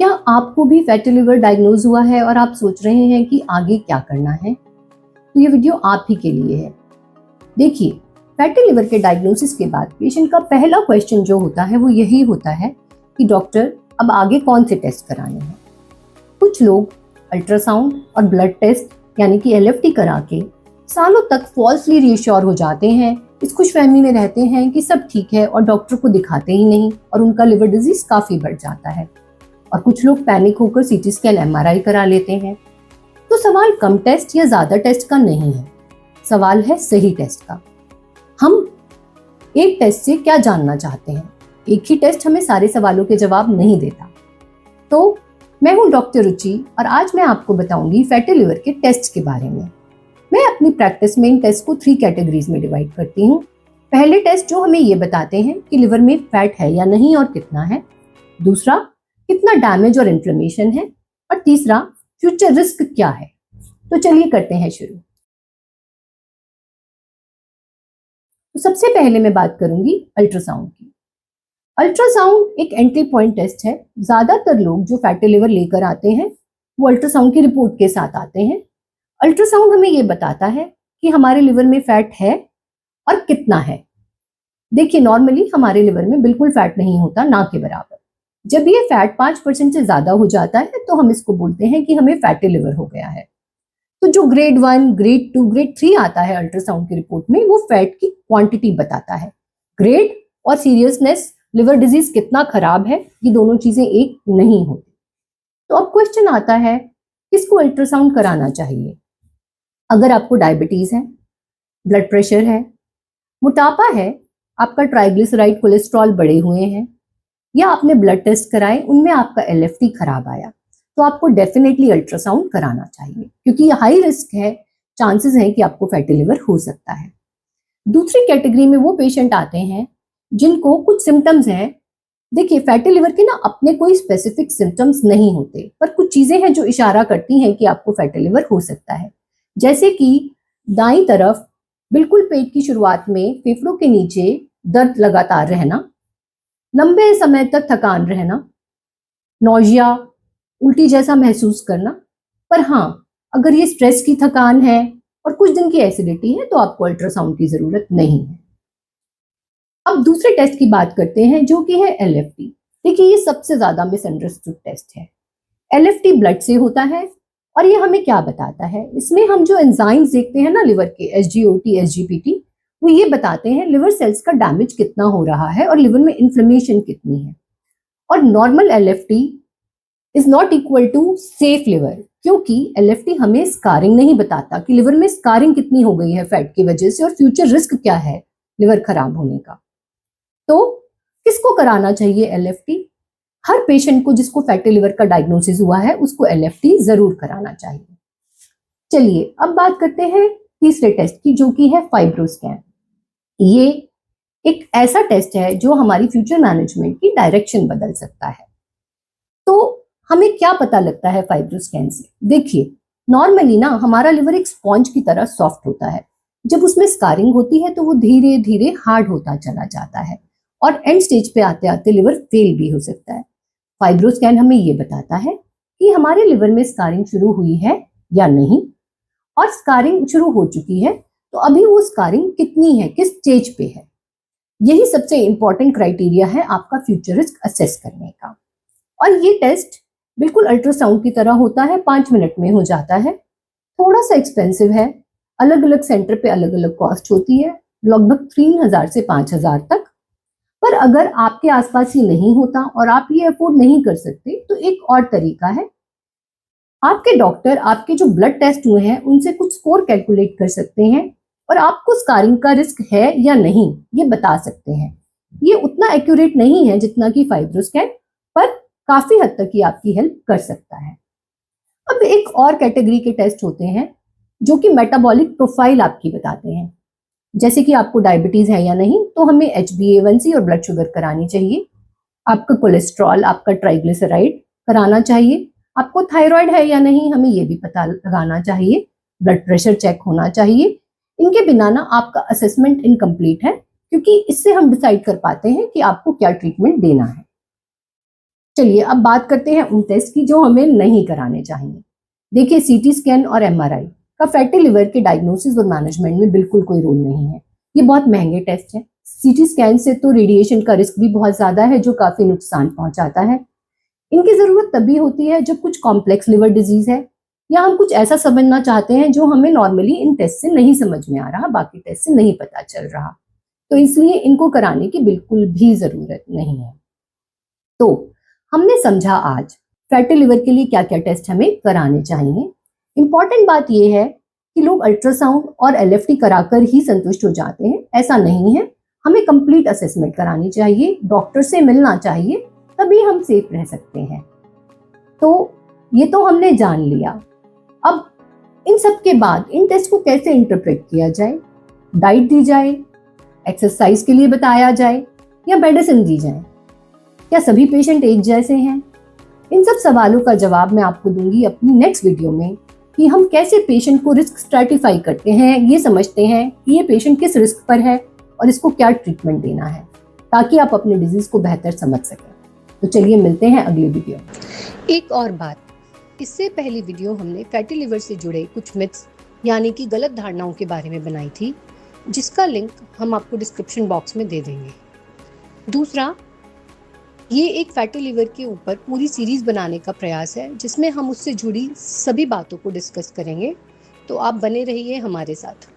क्या आपको भी फैटी लिवर डायग्नोज हुआ है और आप सोच रहे हैं कि आगे क्या करना है? तो ये वीडियो आप ही के लिए है। देखिए, फैटी लिवर के डायग्नोसिस के बाद पेशेंट का पहला क्वेश्चन जो होता है वो यही होता है कि डॉक्टर अब आगे कौन से टेस्ट कराने हैं। कुछ लोग अल्ट्रासाउंड और ब्लड टेस्ट यानी कि LFT करा के सालों तक फॉल्सली रीअश्योर हो जाते हैं, इस खुशफहमी में रहते हैं कि सब ठीक है और डॉक्टर को दिखाते ही नहीं और उनका लिवर डिजीज काफी बढ़ जाता है। और कुछ लोग पैनिक होकर CT स्कैन MRI करा लेते हैं। तो सवाल कम टेस्ट या ज्यादा टेस्ट का नहीं है, सवाल है सही टेस्ट का। हम एक टेस्ट से क्या जानना चाहते हैं? एक ही टेस्ट हमें सारे सवालों के जवाब नहीं देता। तो मैं हूं डॉक्टर रुचि और आज मैं आपको बताऊंगी फैटी लिवर के टेस्ट के बारे में। मैं अपनी प्रैक्टिस में इन टेस्ट को 3 कैटेगरीज में डिवाइड करती हूँ। पहले टेस्ट जो हमें ये बताते हैं कि लिवर में फैट है या नहीं और कितना है। दूसरा, कितना डैमेज और इन्फ्लेमेशन है। और तीसरा, फ्यूचर रिस्क क्या है। तो चलिए करते हैं शुरू। तो सबसे पहले मैं बात करूंगी अल्ट्रासाउंड की। अल्ट्रासाउंड एक एंट्री पॉइंट टेस्ट है। ज्यादातर लोग जो फैटी लिवर लेकर आते हैं वो अल्ट्रासाउंड की रिपोर्ट के साथ आते हैं। अल्ट्रासाउंड हमें ये बताता है कि हमारे लिवर में फैट है और कितना है। देखिए, नॉर्मली हमारे लिवर में बिल्कुल फैट नहीं होता, ना के बराबर। जब ये फैट 5% से ज्यादा हो जाता है तो हम इसको बोलते हैं कि हमें फैटी लिवर हो गया है। तो जो ग्रेड 1, ग्रेड 2, ग्रेड 3 आता है अल्ट्रासाउंड की रिपोर्ट में, वो फैट की क्वांटिटी बताता है। ग्रेड और सीरियसनेस, लिवर डिजीज कितना खराब है, ये दोनों चीजें एक नहीं होती। तो अब क्वेश्चन आता है, किसको अल्ट्रासाउंड कराना चाहिए? अगर आपको डायबिटीज है, ब्लड प्रेशर है, मोटापा है, आपका ट्राइग्लिसराइड कोलेस्ट्रॉल बढ़े हुए हैं, या आपने ब्लड टेस्ट कराए उनमें आपका LFT खराब आया, तो आपको डेफिनेटली अल्ट्रासाउंड कराना चाहिए, क्योंकि ये हाई रिस्क है, चांसेस हैं कि आपको फैटी लिवर हो सकता है। दूसरी कैटेगरी में वो पेशेंट आते हैं जिनको कुछ सिम्टम्स हैं। देखिए, फैटी लिवर के ना अपने कोई स्पेसिफिक सिम्टम्स नहीं होते, पर कुछ चीजें हैं जो इशारा करती हैं कि आपको फैटी लिवर हो सकता है। जैसे कि दाईं तरफ बिल्कुल पेट की शुरुआत में फेफड़ों के नीचे दर्द लगातार रहना, लंबे समय तक थकान रहना, नौजिया, उल्टी जैसा महसूस करना। पर हाँ, अगर ये स्ट्रेस की थकान है और कुछ दिन की एसिडिटी है तो आपको अल्ट्रासाउंड की जरूरत नहीं है। अब दूसरे टेस्ट की बात करते हैं जो कि है LFT। देखिए, ये सबसे ज्यादा मिसअंडरस्टूड टेस्ट है। LFT ब्लड से होता है और ये हमें क्या बताता है? इसमें हम जो एंजाइम्स देखते हैं ना लिवर के, SGOT, SGPT, वो ये बताते हैं लिवर सेल्स का डैमेज कितना हो रहा है और लिवर में इन्फ्लेमेशन कितनी है। और normal LFT is not equal to safe liver, क्योंकि LFT हमें स्कारिंग नहीं बताता कि लिवर में स्कारिंग कितनी हो गई है फैट की वजह से और फ्यूचर रिस्क क्या है लिवर खराब होने का। तो किसको कराना चाहिए LFT? हर पेशेंट को जिसको फैटी लिवर का डायग्नोसिस हुआ है उसको LFT जरूर कराना चाहिए। चलिए अब बात करते हैं तीसरे टेस्ट की, जो कि है फाइब्रोस्कैन। ये एक ऐसा टेस्ट है जो हमारी फ्यूचर मैनेजमेंट की डायरेक्शन बदल सकता है। तो हमें क्या पता लगता है फाइब्रोस्कैन से? देखिए, नॉर्मली ना हमारा लिवर एक स्पॉन्ज की तरह सॉफ्ट होता है। जब उसमें स्कारिंग होती है तो वो धीरे धीरे हार्ड होता चला जाता है और एंड स्टेज पे आते आते लिवर फेल भी हो सकता है। फाइब्रोस्कैन हमें ये बताता है कि हमारे लिवर में स्कारिंग शुरू हुई है या नहीं, और स्कारिंग शुरू हो चुकी है तो अभी वो स्कारिंग कितनी है, किस स्टेज पे है। यही सबसे इंपॉर्टेंट क्राइटेरिया है आपका फ्यूचर रिस्क असेस करने का। और ये टेस्ट बिल्कुल अल्ट्रासाउंड की तरह होता है, 5 मिनट में हो जाता है। थोड़ा सा एक्सपेंसिव है, अलग अलग सेंटर पे अलग अलग कॉस्ट होती है, लगभग 3000 से 5000 तक। पर अगर आपके आसपास ये नहीं होता और आप ये अफोर्ड नहीं कर सकते तो एक और तरीका है, आपके डॉक्टर आपके जो ब्लड टेस्ट हुए हैं उनसे कुछ स्कोर कैलकुलेट कर सकते हैं और आपको स्कारिंग का रिस्क है या नहीं ये बता सकते हैं। ये उतना एक्यूरेट नहीं है जितना कि फाइब्रोस्कैन, पर काफी हद तक ये आपकी हेल्प कर सकता है। अब एक और कैटेगरी के टेस्ट होते हैं जो कि मेटाबॉलिक प्रोफाइल आपकी बताते हैं। जैसे कि आपको डायबिटीज है या नहीं, तो हमें HbA1c और ब्लड शुगर करानी चाहिए। आपका कोलेस्ट्रॉल, आपका ट्राइग्लिसराइड कराना चाहिए। आपको थायराइड है या नहीं, हमें ये भी पता लगाना चाहिए। ब्लड प्रेशर चेक होना चाहिए। इनके बिना ना आपका असेसमेंट इनकम्प्लीट है, क्योंकि इससे हम डिसाइड कर पाते हैं कि आपको क्या ट्रीटमेंट देना है। चलिए अब बात करते हैं उन टेस्ट की जो हमें नहीं कराने चाहिए। देखिए, सीटी स्कैन और एमआरआई का फैटी लिवर के डायग्नोसिस और मैनेजमेंट में बिल्कुल कोई रोल नहीं है। ये बहुत महंगे टेस्ट हैं। सीटी स्कैन से तो रेडिएशन का रिस्क भी बहुत ज्यादा है जो काफी नुकसान पहुंचाता है। इनकी जरूरत तभी होती है जब कुछ कॉम्प्लेक्स लिवर डिजीज है या हम कुछ ऐसा समझना चाहते हैं जो हमें नॉर्मली इन टेस्ट से नहीं समझ में आ रहा, बाकी टेस्ट से नहीं पता चल रहा, तो इसलिए इनको कराने की बिल्कुल भी जरूरत नहीं है। तो हमने समझा आज फैटी लिवर के लिए क्या क्या टेस्ट हमें कराने चाहिए। इंपॉर्टेंट बात यह है कि लोग अल्ट्रासाउंड और एलएफटी कराकर ही संतुष्ट हो जाते हैं, ऐसा नहीं है। हमें कंप्लीट असेसमेंट करानी चाहिए, डॉक्टर से मिलना चाहिए, तभी हम सेफ रह सकते हैं। तो ये तो हमने जान लिया। अब इन सब के बाद इन टेस्ट को कैसे इंटरप्रेट किया जाए, डाइट दी जाए, एक्सरसाइज के लिए बताया जाए या मेडिसिन दी जाए, क्या सभी पेशेंट एक जैसे हैं? इन सब सवालों का जवाब मैं आपको दूंगी अपनी नेक्स्ट वीडियो में कि हम कैसे पेशेंट को रिस्क स्ट्रैटिफाई करते हैं, ये समझते हैं कि ये पेशेंट किस रिस्क पर है और इसको क्या ट्रीटमेंट देना है, ताकि आप अपने डिजीज को बेहतर समझ सकें। तो चलिए मिलते हैं अगली वीडियो। एक और बात, इससे पहली वीडियो हमने फैटी लिवर से जुड़े कुछ मिथ्स यानी कि गलत धारणाओं के बारे में बनाई थी, जिसका लिंक हम आपको डिस्क्रिप्शन बॉक्स में दे देंगे। दूसरा, ये एक फैटी लिवर के ऊपर पूरी सीरीज बनाने का प्रयास है जिसमें हम उससे जुड़ी सभी बातों को डिस्कस करेंगे, तो आप बने रहिए हमारे साथ।